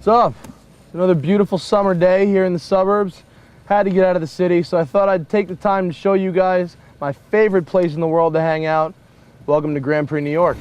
What's up? It's another beautiful summer day here in the suburbs. Had to get out of the city, so I thought I'd take the time to show you guys my favorite place in the world to hang out. Welcome to Grand Prix, New York.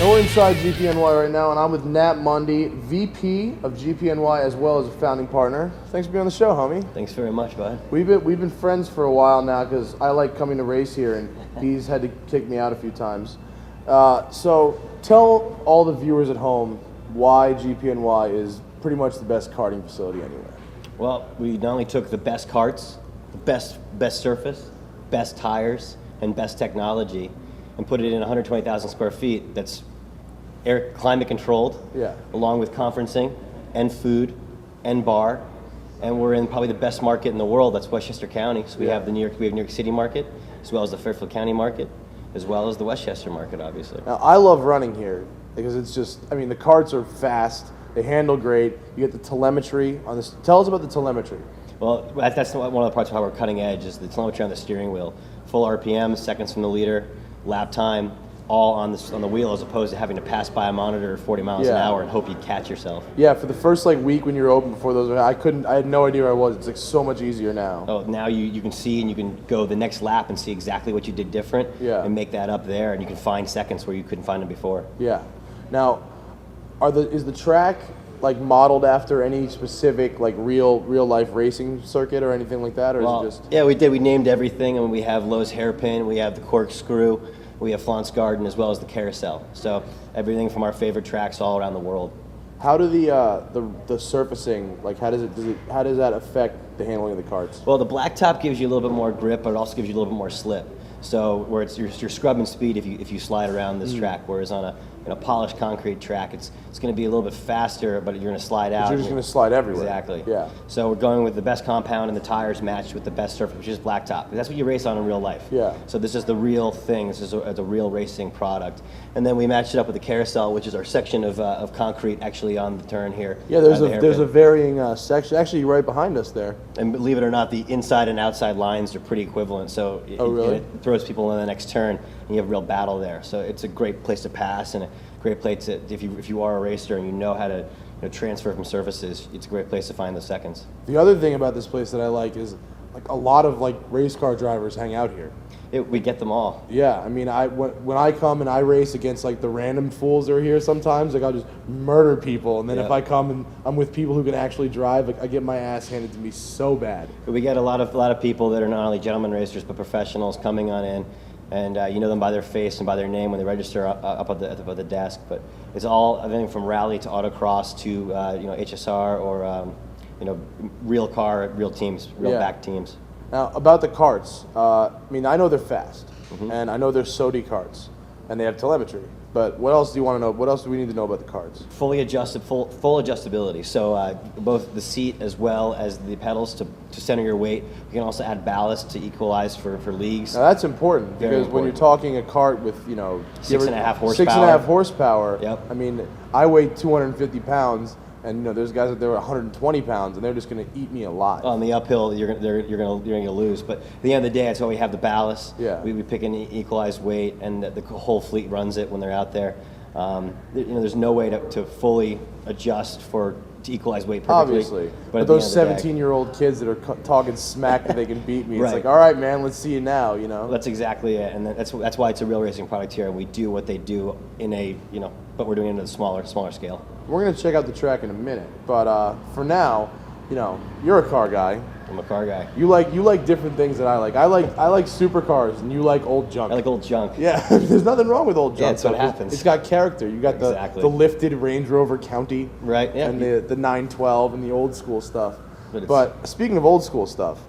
Now we're inside GPNY right now, and I'm with Nat Mundy, VP of GPNY, as well as a founding partner. Thanks for being on the show, homie. Thanks very much, bud. We've been friends for a while now because I like coming to race here, and he's had to kick me out a few times. So tell all the viewers at home why GPNY is pretty much the best karting facility anywhere. Well, we not only took the best karts, the best surface, best tires, and best technology, and put it in 120,000 square feet that's climate controlled, along with conferencing and food and bar, and we're in probably the best market in the world. That's Westchester County. So we have New York City market, as well as the Fairfield County market, as well as the Westchester market, obviously. Now I love running here because it's just, I mean, the karts are fast, they handle great. You get the telemetry on this. Tell us about the telemetry. Well, that's one of the parts of how we're cutting edge is the telemetry on the steering wheel. Full RPM, seconds from the leader, lap time, all on the wheel, as opposed to having to pass by a monitor 40 miles an hour and hope you catch yourself. Yeah, for the first week when you were open before those, I had no idea where I was. It's like so much easier now. Oh, now you can see and you can go the next lap and see exactly what you did different and make that up there, and you can find seconds where you couldn't find them before. Yeah. Now, is the track like modeled after any specific like real life racing circuit or anything like that, or is it just? Yeah, we did. We named everything, and we have Lowe's hairpin, we have the corkscrew, we have Flaunt's Garden, as well as the carousel. So everything from our favorite tracks all around the world. How do the surfacing, like how does that affect the handling of the karts? Well, the blacktop gives you a little bit more grip, but it also gives you a little bit more slip. So where it's your scrubbing speed if you slide around this track, whereas on a polished concrete track, it's going to be a little bit faster, but you're going to slide out. But you're just going to slide everywhere. Exactly. Yeah. So we're going with the best compound, and the tires matched with the best surface, which is blacktop. That's what you race on in real life. Yeah. So this is the real thing. This is a real racing product. And then we matched it up with the carousel, which is our section of concrete actually on the turn here. Yeah, there's a varying section actually right behind us there. And believe it or not, the inside and outside lines are pretty equivalent. So really? It throws people in the next turn, and you have a real battle there. So it's a great place to pass, and a great place to, if you are a racer and you know how to transfer from surfaces, it's a great place to find those seconds. The other thing about this place that I like is like a lot of like race car drivers hang out here. We get them all. Yeah, I mean, when I come and I race against like the random fools that are here sometimes, like I'll just murder people, and then if I come and I'm with people who can actually drive, like I get my ass handed to me so bad. We get a lot of people that are not only gentleman racers but professionals coming on in, and you know them by their face and by their name when they register up at the desk. But it's all everything from rally to autocross to HSR or real car, real teams, back teams. Now, about the karts, I mean, I know they're fast, and I know they're SODI karts, and they have telemetry. But what else do you want to know? What else do we need to know about the karts? Fully adjusted, full adjustability. So both the seat as well as the pedals to center your weight. You can also add ballast to equalize for leagues. Now that's important because when you're talking a kart with 6.5 horsepower. 6.5 horsepower. Yep. I mean, I weigh 250 pounds. And there's guys that they're 120 pounds, and they're just going to eat me alive. On the uphill, you're going to lose. But at the end of the day, that's why we have the ballast. Yeah. We pick an equalized weight, and the whole fleet runs it when they're out there. There's no way to fully adjust to equalize weight perfectly. Obviously, but those 17-year-old kids that are talking smack that they can beat me, it's like, all right, man, let's see you now. That's exactly it, and that's why it's a real racing product here. And we do what they do but we're doing it at a smaller scale. We're going to check out the track in a minute, but for now, you're a car guy. I'm a car guy. You like different things that I like. I like supercars, and you like old junk. I like old junk. Yeah, there's nothing wrong with old junk. Yeah, that's what happens. It's got character. You got the lifted Range Rover County, right? Yeah. And the 912 and the old school stuff. But speaking of old school stuff,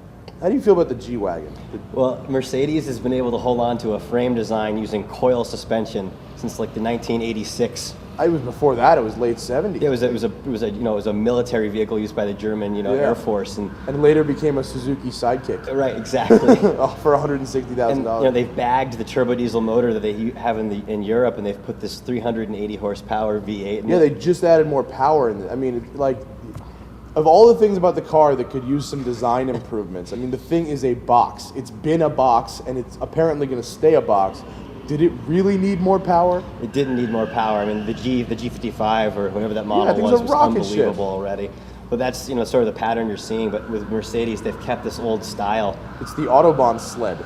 how do you feel about the G-Wagon? Well, Mercedes has been able to hold on to a frame design using coil suspension since like the 1986. It was before that. It was late 70s. Yeah, it was a military vehicle used by the German Air Force, and later became a Suzuki Sidekick. Right, exactly. For $160,000. And they've bagged the turbo diesel motor that they have in Europe, and they've put this 380 horsepower V8. They just added more power in it. I mean, of all the things about the car that could use some design improvements, I mean, the thing is a box. It's been a box, and it's apparently going to stay a box. Did it really need more power? It didn't need more power. I mean, the G55 or whatever that model I think it's was a rocket unbelievable ship. already. But that's sort of the pattern you're seeing. But with Mercedes, they've kept this old style. It's the Autobahn sled.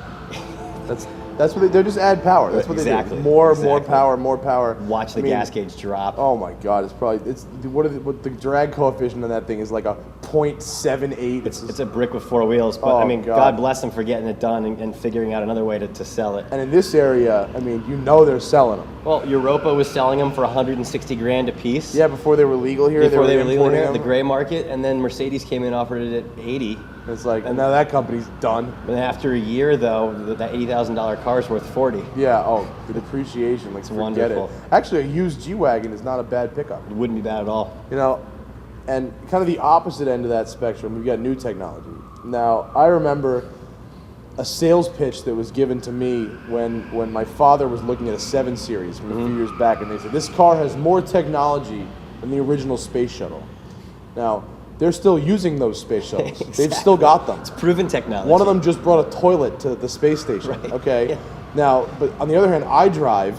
That's what they just add power. That's what Exactly, they do. More exactly. power, more power. Watch the gas gauge drop. Oh my God! What the drag coefficient on that thing is like a 0.78. It's a brick with four wheels. But I mean, God bless them for getting it done and figuring out another way to sell it. And in this area, I mean, they're selling them. Well, Europa was selling them for 160 grand a piece. Yeah, before they were legal here. Before they were legal importing here, the them. gray market, and then Mercedes came in and offered it at 80. It's like, and now that company's done. And after a year, though, that $80,000 car is worth 40. Yeah. Oh, the depreciation. Like, It's forget wonderful. it. Actually, a used G-Wagon is not a bad pickup. It wouldn't be bad at all. And kind of the opposite end of that spectrum, we've got new technology. Now, I remember a sales pitch that was given to me when my father was looking at a 7 Series from a few years back, and they said, this car has more technology than the original space shuttle. Now, they're still using those space shuttles. Exactly. They've still got them. It's proven technology. One of them just brought a toilet to the space station, Right. okay? Yeah. Now, but on the other hand, iDrive,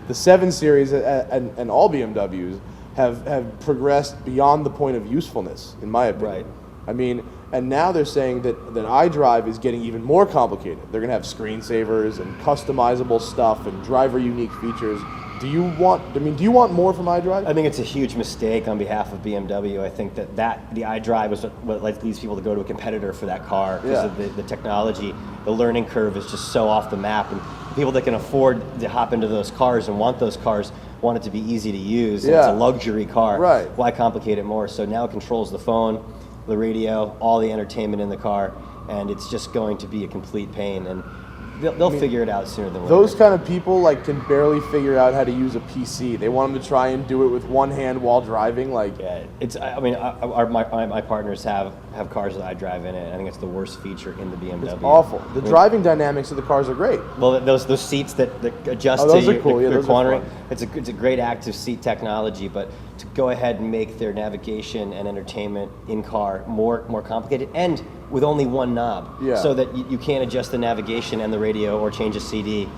the 7 Series and all BMWs have progressed beyond the point of usefulness, in my opinion. Right. I mean, and now they're saying that iDrive is getting even more complicated. They're going to have screensavers and customizable stuff and driver-unique features. Do you want more from iDrive? I think it's a huge mistake on behalf of BMW. I think that the iDrive is what leads people to go to a competitor for that car because of the technology. The learning curve is just so off the map, and people that can afford to hop into those cars and want those cars want it to be easy to use. And it's a luxury car. Right. Why complicate it more? So now it controls the phone, the radio, all the entertainment in the car, and it's just going to be a complete pain. And they'll figure it out sooner than later. Those kind of people can barely figure out how to use a PC. They want them to try and do it with one hand while driving. Yeah, it's. I mean, my partners have cars that I drive in it. I think it's the worst feature in the BMW. It's awful. The driving dynamics of the cars are great. Well, those seats that adjust those to are cool. Yeah, your those are cornering. fun. It's a great active seat technology, but to go ahead and make their navigation and entertainment in car more complicated and with only one knob, so that you can't adjust the navigation and the radio or change a CD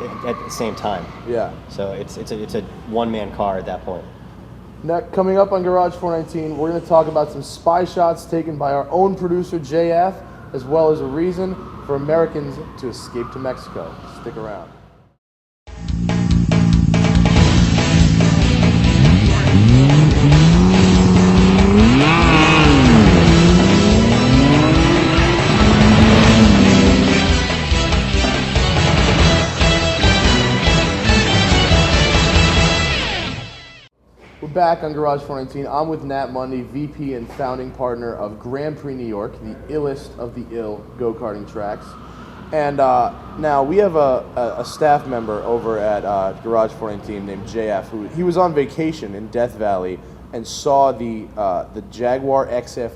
at the same time. Yeah. So it's a one-man car at that point. Now, coming up on Garage 419, we're going to talk about some spy shots taken by our own producer, JF, as well as a reason for Americans to escape to Mexico. Stick around. We're back on Garage 419. I'm with Nat Mundy, VP and founding partner of Grand Prix New York, the illest of the ill go-karting tracks. And now we have a staff member over at Garage 419 named JF, he was on vacation in Death Valley and saw the Jaguar XF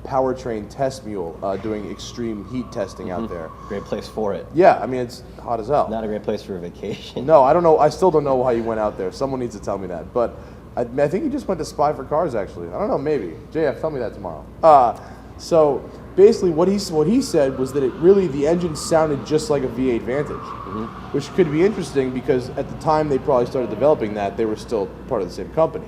powertrain test mule doing extreme heat testing out there. Great place for it. Yeah, I mean, it's hot as hell. Not a great place for a vacation. No, I don't know. I still don't know why you went out there. Someone needs to tell me that. But I think you just went to spy for cars, actually. I don't know, maybe. JF, tell me that tomorrow. So basically what he said was that the engine sounded just like a V8 Vantage, which could be interesting because at the time they probably started developing that, they were still part of the same company.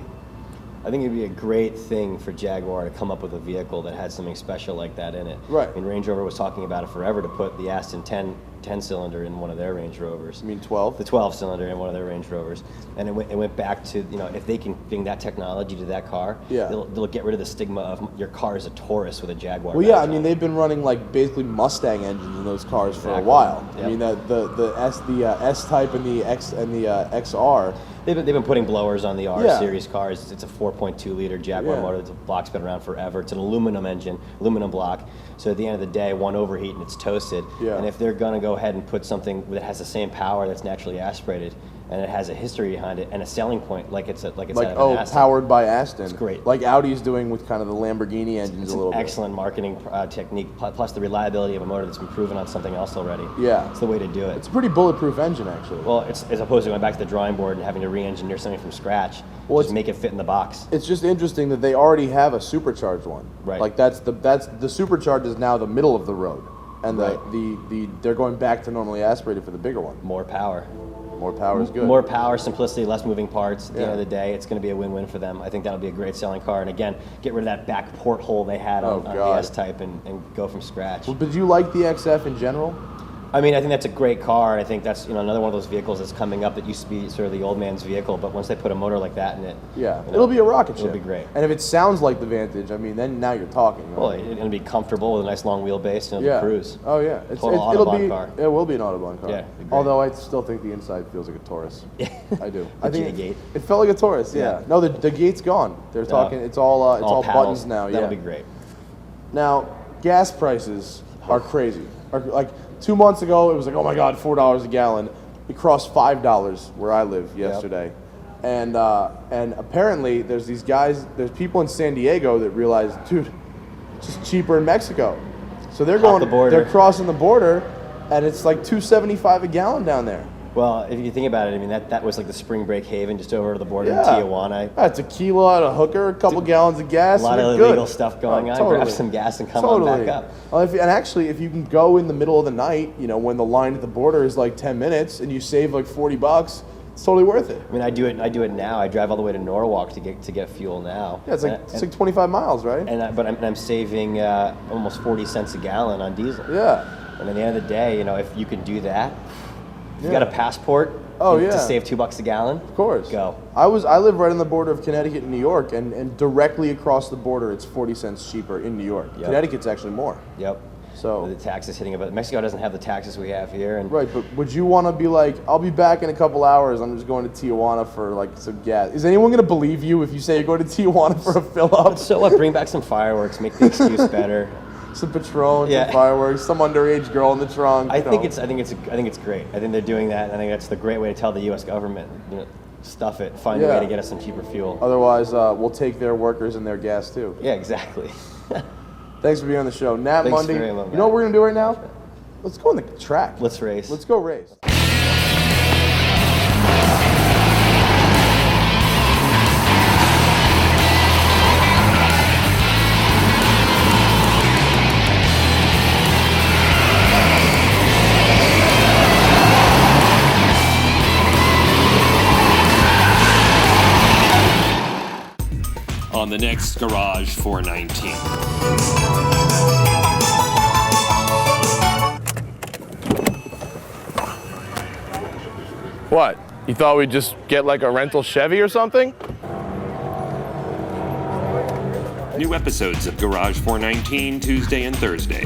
I think it'd be a great thing for Jaguar to come up with a vehicle that had something special like that in it. Right. I mean, Range Rover was talking about it forever to put the Aston 10-cylinder in one of their Range Rovers. You mean 12? The 12-cylinder in one of their Range Rovers. And it went back to, if they can bring that technology to that car, they'll get rid of the stigma of your car is a Taurus with a Jaguar. Well, yeah, I mean, they've been running basically Mustang engines in those cars for a while. Yep. I mean, the S-Type and the XR. They've been putting blowers on the R-Series cars. It's a 4.2-liter Jaguar motor. The block's been around forever. It's an aluminum engine, aluminum block. So at the end of the day, one overheat and it's toasted. Yeah. And if they're going to go ahead and put something that has the same power that's naturally aspirated, and it has a history behind it and a selling point, like it's out of an Aston. Powered by Aston. It's great. Like Audi's doing with kind of the Lamborghini engines a little bit. Excellent marketing technique, plus the reliability of a motor that's been proven on something else already. Yeah. It's the way to do it. It's a pretty bulletproof engine, actually. Well, it's as opposed to going back to the drawing board and having to re-engineer something from scratch. Well, just make it fit in the box. It's just interesting that they already have a supercharged one. Right. Like that's the supercharged is now the middle of the road, and Right. they're going back to normally aspirated for the bigger one. More power. More power is good. More power, simplicity, less moving parts. At the Yeah. end of the day, it's going to be a win-win for them. I think that'll be a great selling car. And again, get rid of that back porthole they had on the S-Type and go from scratch. Well, but do you like the XF in general? I mean, I think that's a great car. I think that's another one of those vehicles that's coming up that used to be sort of the old man's vehicle. But once they put a motor like that in it, it'll be a rocket ship. It'll be great. And if it sounds like the Vantage, I mean, then now you're talking. Right? Well, it'll be comfortable with a nice long wheelbase and it'll cruise. Oh yeah, Total it'll Autobahn be. car. It will be an Autobahn car. Yeah, it'd be great. Although I still think the inside feels like a Taurus. I do. I think J-gate. it felt like a Taurus. Yeah. No, the gate's gone. They're talking. It's all paddles. buttons now. That'll be great. Now, gas prices are crazy. Like 2 months ago, it was like, oh my God, $4 a gallon. It crossed $5 where I live yesterday. And apparently there's there's people in San Diego that realize, dude, it's just cheaper in Mexico. So they're they're crossing the border, and it's like $2.75 a gallon down there. Well, if you think about it, I mean, that was like the spring break haven just over the border in Yeah. Tijuana. Tequila at a hooker, a couple gallons of gas. A lot of illegal stuff going on. Totally. Grab some gas and come on back up. Well, and actually, if you can go in the middle of the night, when the line at the border is like 10 minutes and you save like $40, it's totally worth it. I mean, I do it now. I drive all the way to Norwalk to get fuel now. Yeah, it's like 25 miles, right? But I'm saving almost 40 cents a gallon on diesel. Yeah. And at the end of the day, if you can do that, if you've got a passport to save $2 a gallon, of course. Go. I live right on the border of Connecticut and New York, and directly across the border, it's 40 cents cheaper in New York. Yep. Connecticut's actually more. Yep. So the taxes hitting it, but Mexico doesn't have the taxes we have here. And right, but would you want to be like, I'll be back in a couple hours, I'm just going to Tijuana for like some gas? Is anyone going to believe you if you say you're going to Tijuana for a fill-up? So what? Bring back some fireworks, make the excuse better. Some Patron, some fireworks, some underage girl in the trunk. I think it's great. I think they're doing that, and I think that's the great way to tell the U.S. government, stuff it, find a way to get us some cheaper fuel. Otherwise, we'll take their workers and their gas too. Yeah, exactly. Thanks for being on the show, Nat Mundy. You know what we're gonna do right now? Let's go on the track. Let's race. Let's go race. On the next Garage 419. What? You thought we'd just get like a rental Chevy or something? New episodes of Garage 419 Tuesday and Thursday.